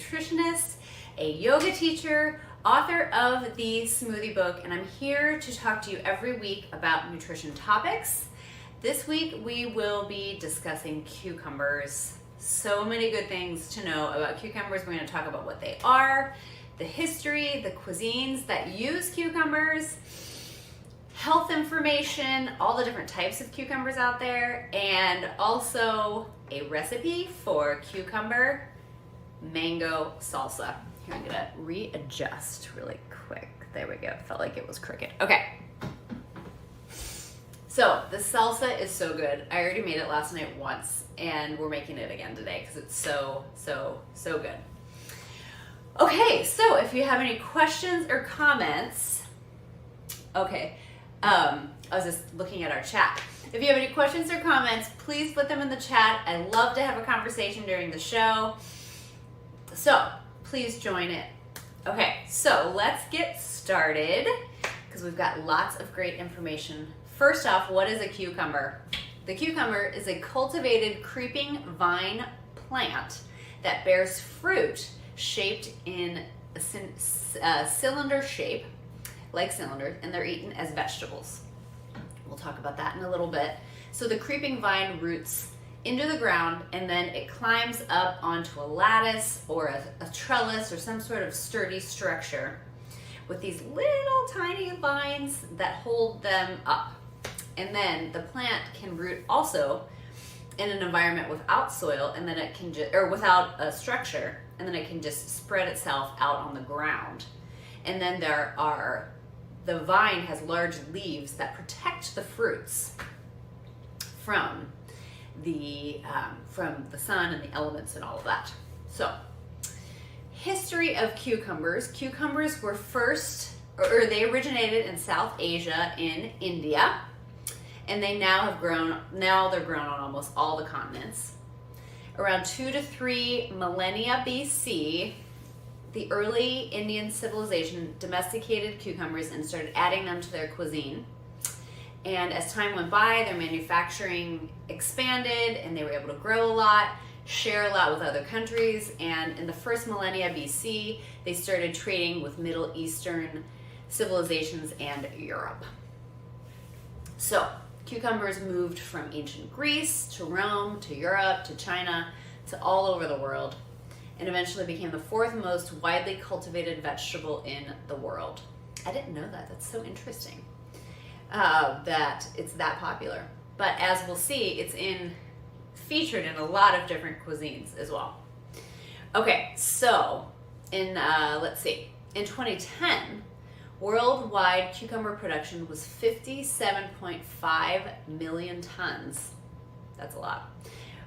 nutritionist, a yoga teacher, author of the smoothie book, and I'm here to talk to you every week about nutrition topics. This week we will be discussing cucumbers. So many good things to know about cucumbers. We're going to talk about what they are, the history, the cuisines that use cucumbers, health information, all the different types of cucumbers out there, and also a recipe for cucumber mango salsa. Here, I'm gonna readjust really quick. There we go. Felt like it was crooked. Okay. So the salsa is so good. I already made it last night once, and we're making it again today because it's so good. Okay, so if you have any questions or comments, okay, I was just looking at our chat. If you have any questions or comments, please put them in the chat. I love to have a conversation during the show, so please join it. Okay, so let's get started because we've got lots of great information. First off, what is a cucumber? The cucumber is a cultivated creeping vine plant that bears fruit shaped in a cylinder shape, like cylinders, and they're eaten as vegetables. We'll talk about that in a little bit. So the creeping vine roots into the ground, and then it climbs up onto a lattice or a trellis or some sort of sturdy structure with these little tiny vines that hold them up. And then the plant can root also in an environment without soil, and then it can without a structure, and then it can just spread itself out on the ground. And then the vine has large leaves that protect the fruits from the sun and the elements and all of that. So, history of cucumbers. Cucumbers were they originated in South Asia in India, and they're grown on almost all the continents. Around 2 to 3 millennia BC, the early Indian civilization domesticated cucumbers and started adding them to their cuisine. And as time went by, their manufacturing expanded and they were able to grow a lot, share a lot with other countries. And in the first millennia BC, they started trading with Middle Eastern civilizations and Europe. So cucumbers moved from ancient Greece to Rome to Europe to China to all over the world, and eventually became the 4th most widely cultivated vegetable in the world. I didn't know that. That's so interesting that it's that popular. But as we'll see, it's featured in a lot of different cuisines as well. Okay, so in 2010, worldwide cucumber production was 57.5 million tons. That's a lot.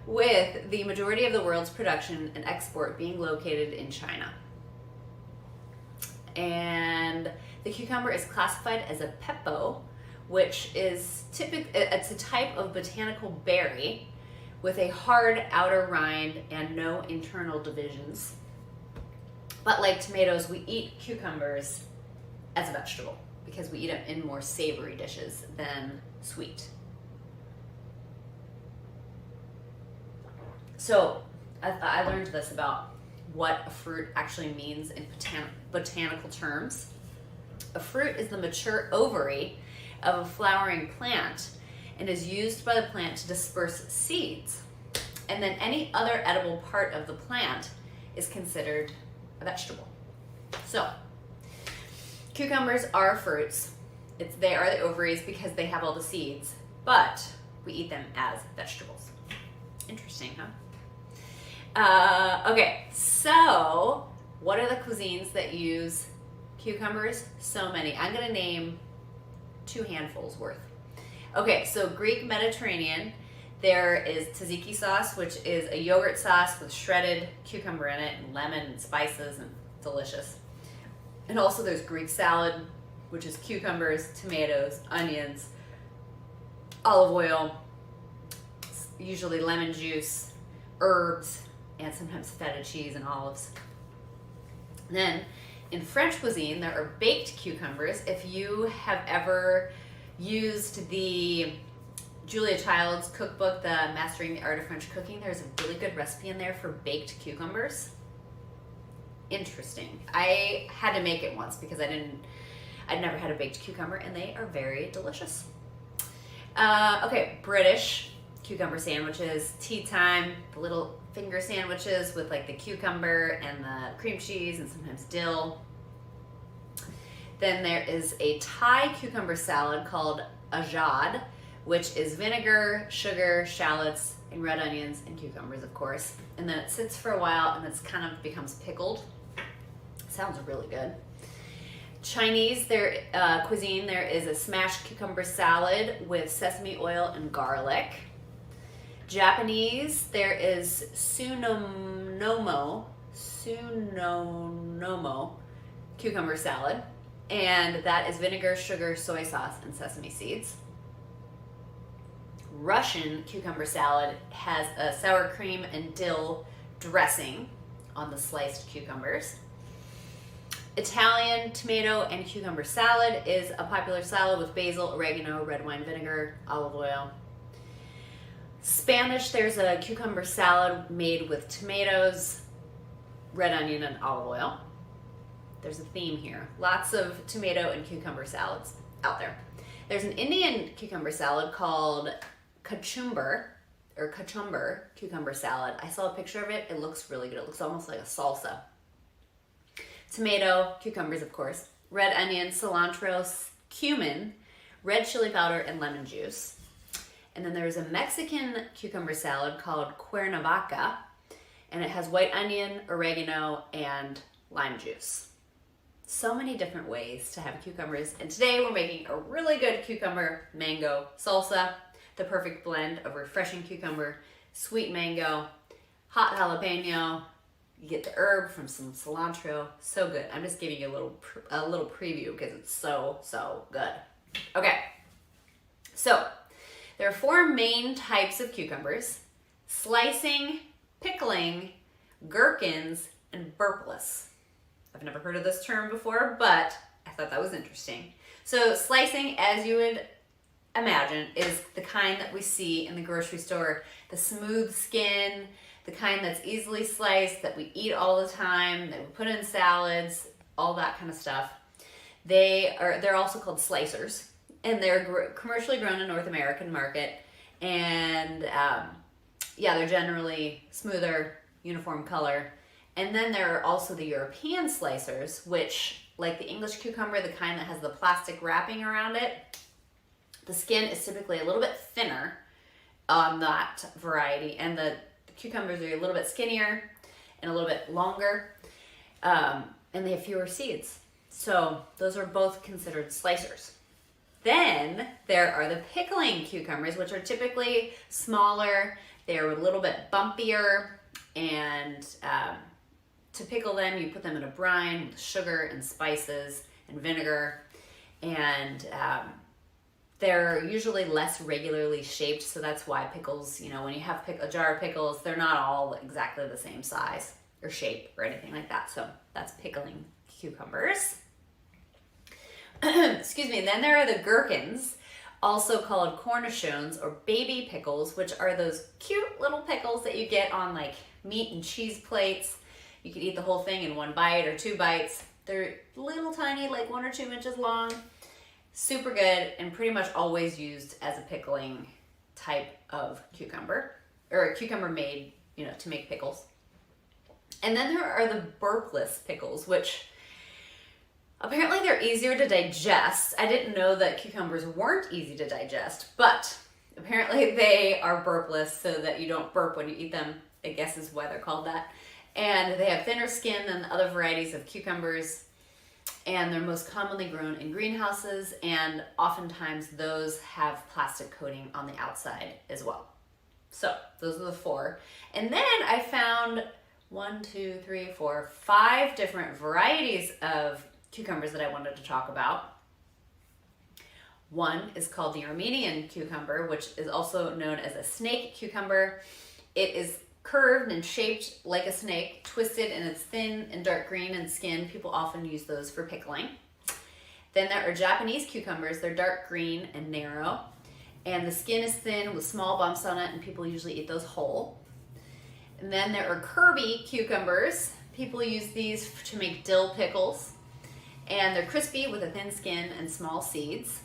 With the majority of the world's production and export being located in China. And the cucumber is classified as a pepo, which is it's a type of botanical berry with a hard outer rind and no internal divisions. But like tomatoes, we eat cucumbers as a vegetable because we eat them in more savory dishes than sweet. So I learned this about what a fruit actually means in botanical terms. A fruit is the mature ovary of a flowering plant and is used by the plant to disperse seeds. And then any other edible part of the plant is considered a vegetable. So cucumbers are fruits. They are the ovaries because they have all the seeds, but we eat them as vegetables. Interesting, huh? Okay, so what are the cuisines that use cucumbers? So many. I'm going to name 2 handfuls worth. Okay, so Greek Mediterranean, there is tzatziki sauce, which is a yogurt sauce with shredded cucumber in it and lemon and spices, and delicious. And also there's Greek salad, which is cucumbers, tomatoes, onions, olive oil, usually lemon juice, herbs, and sometimes feta cheese and olives. Then in French cuisine, there are baked cucumbers. If you have ever used the Julia Child's cookbook, The Mastering the Art of French Cooking, there's a really good recipe in there for baked cucumbers. interesting. I had to make it once because I'd never had a baked cucumber, and they are very delicious. Okay, British cucumber sandwiches, tea time, the little finger sandwiches with like the cucumber and the cream cheese and sometimes dill. Then there is a Thai cucumber salad called ajad, which is vinegar, sugar, shallots, and red onions and cucumbers, of course. And then it sits for a while and it's kind of becomes pickled. Sounds really good. Chinese cuisine, there is a smashed cucumber salad with sesame oil and garlic. Japanese, there is sunonomo cucumber salad, and that is vinegar, sugar, soy sauce, and sesame seeds. Russian cucumber salad has a sour cream and dill dressing on the sliced cucumbers. Italian tomato and cucumber salad is a popular salad with basil, oregano, red wine vinegar, olive oil. Spanish, there's a cucumber salad made with tomatoes, red onion, and olive oil. There's a theme here. Lots of tomato and cucumber salads out there. There's an Indian cucumber salad called Kachumber cucumber salad. I saw a picture of it. It looks really good. It looks almost like a salsa. Tomato, cucumbers, of course, red onion, cilantro, cumin, red chili powder, and lemon juice. And then there's a Mexican cucumber salad called Cuernavaca, and it has white onion, oregano, and lime juice. So many different ways to have cucumbers. And today we're making a really good cucumber mango salsa, the perfect blend of refreshing cucumber, sweet mango, hot jalapeno. You get the herb from some cilantro. So good. I'm just giving you a little preview because it's so good. Okay, so there are 4 main types of cucumbers: slicing, pickling, gherkins, and burpless. I've never heard of this term before, but I thought that was interesting. So slicing, as you would imagine, is the kind that we see in the grocery store, the smooth skin, the kind that's easily sliced, that we eat all the time, that we put in salads, all that kind of stuff. They're also called slicers, and they're commercially grown in North American market, and they're generally smoother, uniform color. And then there are also the European slicers, which, like the English cucumber, the kind that has the plastic wrapping around it, the skin is typically a little bit thinner on that variety, and the cucumbers are a little bit skinnier and a little bit longer, and they have fewer seeds. So those are both considered slicers. Then there are the pickling cucumbers, which are typically smaller. They're a little bit bumpier, and to pickle them, you put them in a brine with sugar and spices and vinegar, and they're usually less regularly shaped, so that's why pickles, when you have a jar of pickles, they're not all exactly the same size or shape or anything like that. So that's pickling cucumbers. Excuse me. And then there are the gherkins, also called cornichons or baby pickles, which are those cute little pickles that you get on like meat and cheese plates. You could eat the whole thing in 1 bite or 2 bites. They're little tiny, like 1 or 2 inches long. Super good, and pretty much always used as a pickling type of cucumber, or a cucumber made, to make pickles. And then there are the burpless pickles, which apparently they're easier to digest. I didn't know that cucumbers weren't easy to digest, but apparently they are burpless so that you don't burp when you eat them, I guess is why they're called that. And they have thinner skin than other varieties of cucumbers, and they're most commonly grown in greenhouses, and oftentimes those have plastic coating on the outside as well. So those are the 4. And then I found 5 different varieties of cucumbers that I wanted to talk about. One is called the Armenian cucumber, which is also known as a snake cucumber. It is curved and shaped like a snake, twisted, and it's thin and dark green in skin. People often use those for pickling. Then there are Japanese cucumbers. They're dark green and narrow, and the skin is thin with small bumps on it, and people usually eat those whole. And then there are Kirby cucumbers. people use these to make dill pickles, and they're crispy with a thin skin and small seeds.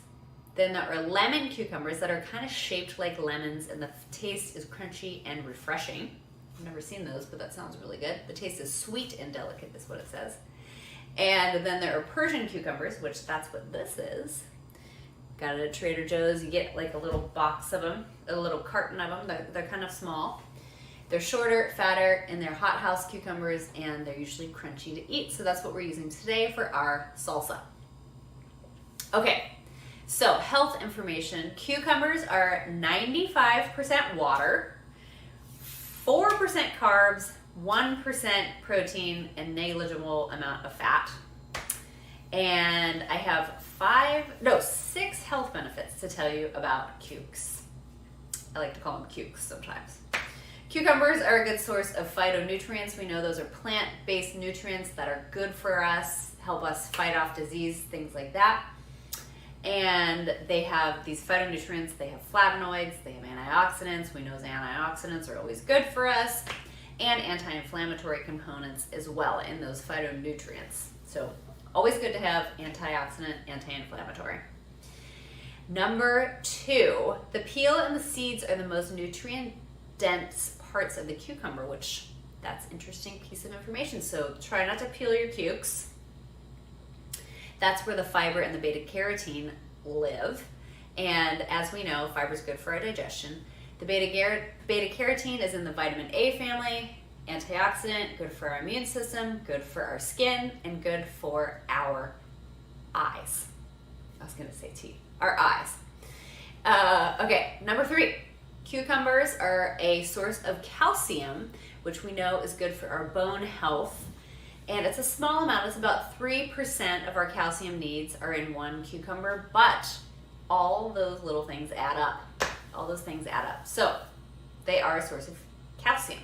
Then there are lemon cucumbers that are kind of shaped like lemons, and the taste is crunchy and refreshing. I've never seen those, but that sounds really good. The taste is sweet and delicate is what it says. And then there are Persian cucumbers, which that's what this is. Got it at Trader Joe's. You get like a little box of them, a little carton of them. They're kind of small. They're shorter, fatter, and they're hothouse cucumbers, and they're usually crunchy to eat. So that's what we're using today for our salsa. Okay, so health information. Cucumbers are 95% water, 4% carbs, 1% protein, and negligible amount of fat. And I have 6 health benefits to tell you about cukes. I like to call them cukes sometimes. Cucumbers are a good source of phytonutrients. We know those are plant-based nutrients that are good for us, help us fight off disease, things like that. And they have these phytonutrients, they have flavonoids, they have antioxidants. We know antioxidants are always good for us, and anti-inflammatory components as well in those phytonutrients. So always good to have antioxidant, anti-inflammatory. Number 2, the peel and the seeds are the most nutrient-dense parts of the cucumber, which that's an interesting piece of information. So try not to peel your cukes. That's where the fiber and the beta carotene live. And as we know, fiber is good for our digestion. The beta carotene is in the vitamin A family, antioxidant, good for our immune system, good for our skin, and good for our eyes. I was gonna say teeth, our eyes. Okay, number 3, cucumbers are a source of calcium, which we know is good for our bone health. And it's a small amount, it's about 3% of our calcium needs are in one cucumber, but all those little things add up. All those things add up. So they are a source of calcium.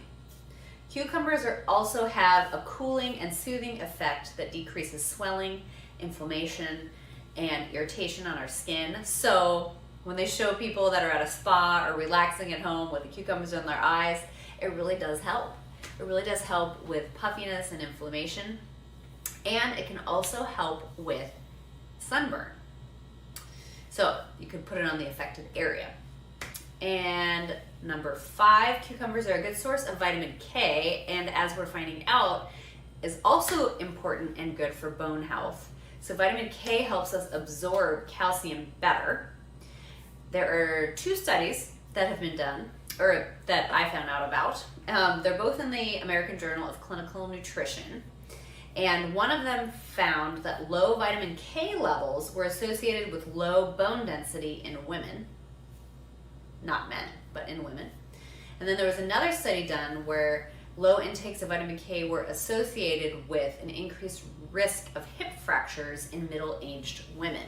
Cucumbers also have a cooling and soothing effect that decreases swelling, inflammation, and irritation on our skin. So when they show people that are at a spa or relaxing at home with the cucumbers in their eyes, it really does help. It really does help with puffiness and inflammation, and it can also help with sunburn. So you could put it on the affected area. And number 5, cucumbers are a good source of vitamin K, and as we're finding out, is also important and good for bone health. So vitamin K helps us absorb calcium better. There are 2 studies that have been done, or that I found out about. They're both in the American Journal of Clinical Nutrition. And one of them found that low vitamin K levels were associated with low bone density in women. Not men, but in women. And then there was another study done where low intakes of vitamin K were associated with an increased risk of hip fractures in middle-aged women.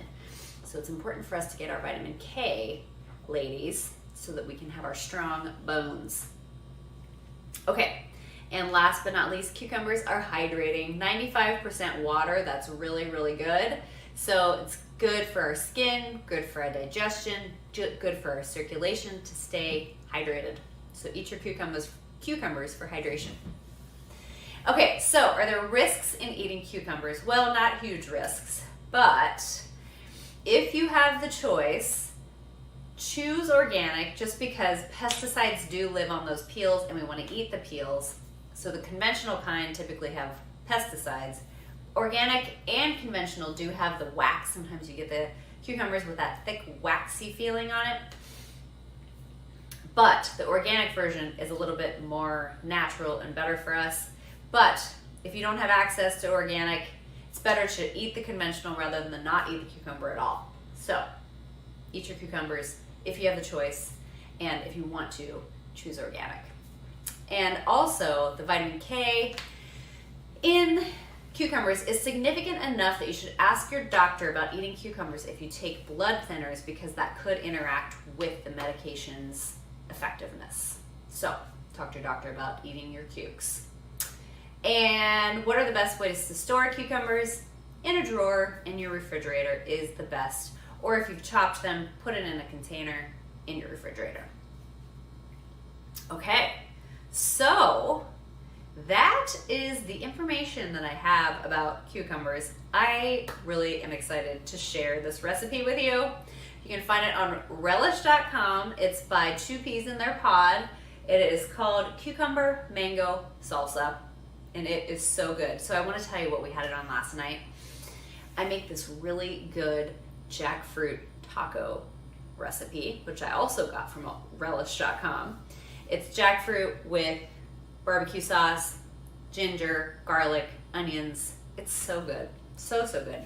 So it's important for us to get our vitamin K, ladies, so that we can have our strong bones. Okay, and last but not least, cucumbers are hydrating. 95% water, that's really, really good. So it's good for our skin, good for our digestion, good for our circulation to stay hydrated. So eat your cucumbers for hydration. Okay, so are there risks in eating cucumbers? Well, not huge risks, but if you have the choice, choose organic, just because pesticides do live on those peels and we want to eat the peels. So the conventional kind typically have pesticides. Organic and conventional do have the wax. Sometimes you get the cucumbers with that thick, waxy feeling on it. But the organic version is a little bit more natural and better for us. But if you don't have access to organic, it's better to eat the conventional rather than not eat the cucumber at all. So eat your cucumbers if you have the choice, and if you want to, choose organic. And also, the vitamin K in cucumbers is significant enough that you should ask your doctor about eating cucumbers if you take blood thinners, because that could interact with the medication's effectiveness. So talk to your doctor about eating your cukes. And what are the best ways to store cucumbers? In a drawer in your refrigerator is the best. Or if you've chopped them, put it in a container in your refrigerator. Okay, so that is the information that I have about cucumbers. I really am excited to share this recipe with you. You can find it on relish.com. It's by 2 Peas in Their Pod. It is called Cucumber Mango Salsa, and it is so good. So I want to tell you what we had it on last night. I make this really good jackfruit taco recipe, which I also got from relish.com. It's jackfruit with barbecue sauce, ginger, garlic, onions. It's so good. So good.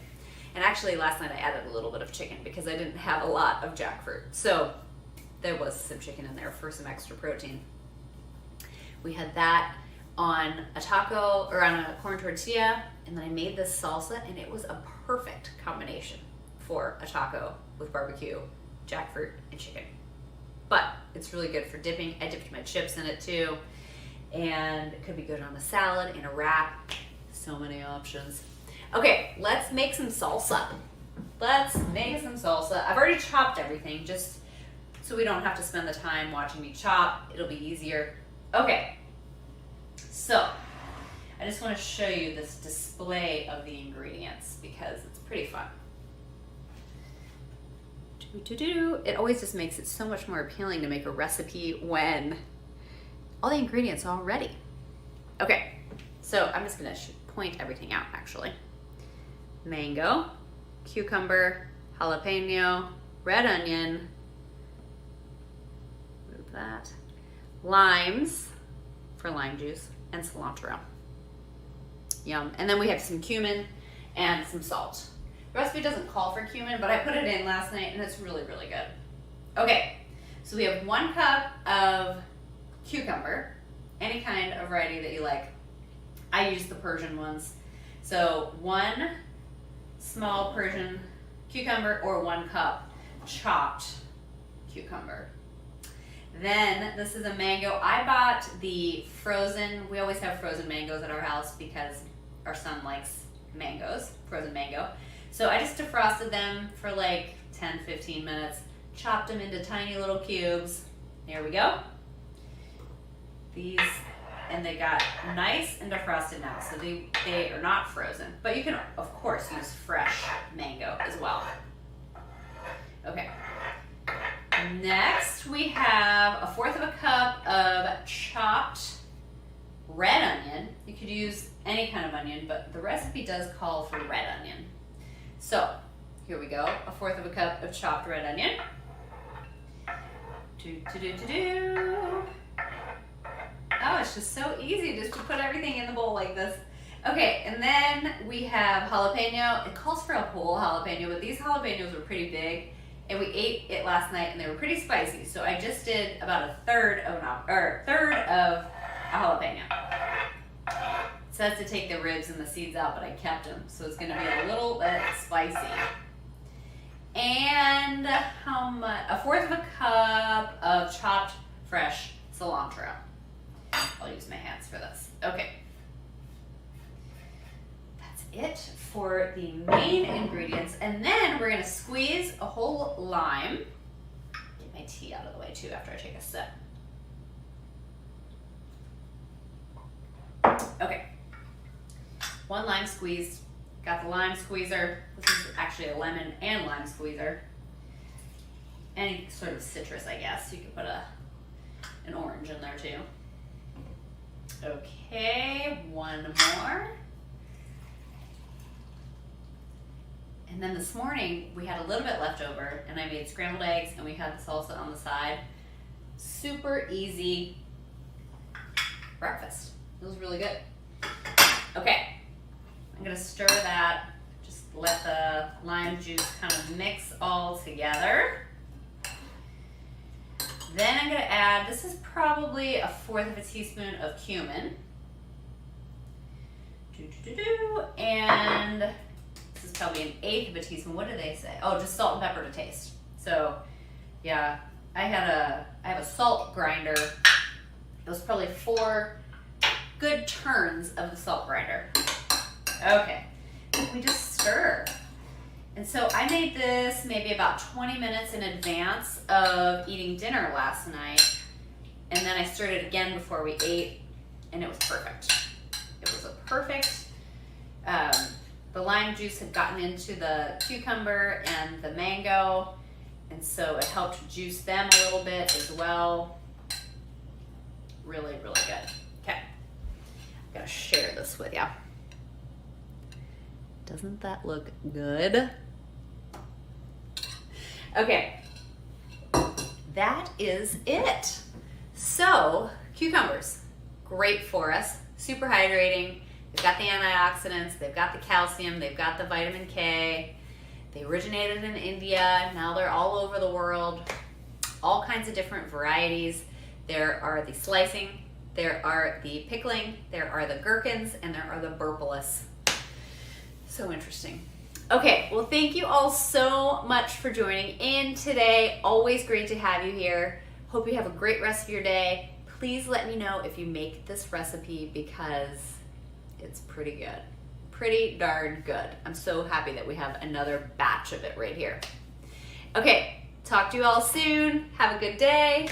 And actually last night I added a little bit of chicken because I didn't have a lot of jackfruit. So there was some chicken in there for some extra protein. We had that on a taco or on a corn tortilla, and then I made this salsa, and it was a perfect combination for a taco with barbecue, jackfruit, and chicken. But it's really good for dipping. I dipped my chips in it too, and it could be good on a salad, in a wrap. So many options. Okay, let's make some salsa. I've already chopped everything just so we don't have to spend the time watching me chop. It'll be easier. Okay, so I just want to show you this display of the ingredients because it's pretty fun. It always just makes it so much more appealing to make a recipe when all the ingredients are all ready. Okay, so I'm just gonna point everything out actually. Mango, cucumber, jalapeno, red onion, move that, limes for lime juice, and cilantro. Yum. And then we have some cumin and some salt. The recipe doesn't call for cumin, but I put it in last night and it's really good. Okay, so we have 1 cup of cucumber, any kind of variety that you like. I use the Persian ones. So 1 small Persian cucumber or 1 cup chopped cucumber. Then this is a mango. I bought the frozen, we always have frozen mangoes at our house because our son likes mangoes, frozen mango. So I just defrosted them for like 10-15 minutes, chopped them into tiny little cubes. There we go. These, and they got nice and defrosted now, so they are not frozen. But you can, of course, use fresh mango as well. Okay. Next, we have 1/4 cup of chopped red onion. You could use any kind of onion, but the recipe does call for red onion. So, here we go. 1/4 cup of chopped red onion. Oh, it's just so easy just to put everything in the bowl like this. Okay, and then we have jalapeno. It calls for a whole jalapeno, but these jalapenos were pretty big. And we ate it last night, and they were pretty spicy. So I just did about a third of a jalapeno. It says to take the ribs and the seeds out, but I kept them, so it's going to be a little bit spicy. And how much? 1/4 cup of chopped fresh cilantro. I'll use my hands for this. Okay. That's it for the main ingredients, and then we're gonna squeeze a whole lime. Get my tea out of the way too after I take a sip. Okay, 1 lime squeezed. Got the lime squeezer. This is actually a lemon and lime squeezer. Any sort of citrus, I guess. You could put an orange in there too. Okay, 1 more. And then this morning, we had a little bit left over, and I made scrambled eggs, and we had the salsa on the side. Super easy breakfast. It was really good. Okay, I'm gonna stir that. Just let the lime juice kind of mix all together. Then I'm gonna add, this is probably 1/4 teaspoon of cumin. And this is probably 1/8 teaspoon. What did they say? Oh, just salt and pepper to taste. So, yeah, I have a salt grinder. It was probably 4 good turns of the salt grinder. Okay, we just stir. And so I made this maybe about 20 minutes in advance of eating dinner last night. And then I stirred it again before we ate, and it was perfect. perfect. The lime juice had gotten into the cucumber and the mango, and so it helped juice them a little bit as well. Really, really good. Okay, I'm gonna share this with you. Doesn't that look good? Okay, that is it. So, cucumbers, great for us, super hydrating. They've got the antioxidants, they've got the calcium, they've got the vitamin K. They originated in India, now they're all over the world. All kinds of different varieties. There are the slicing, there are the pickling, there are the gherkins, and there are the burpless. So interesting. Okay, well thank you all so much for joining in today. Always great to have you here. Hope you have a great rest of your day. Please let me know if you make this recipe because it's pretty good. Pretty darn good. I'm so happy that we have another batch of it right here. Okay, talk to you all soon. Have a good day.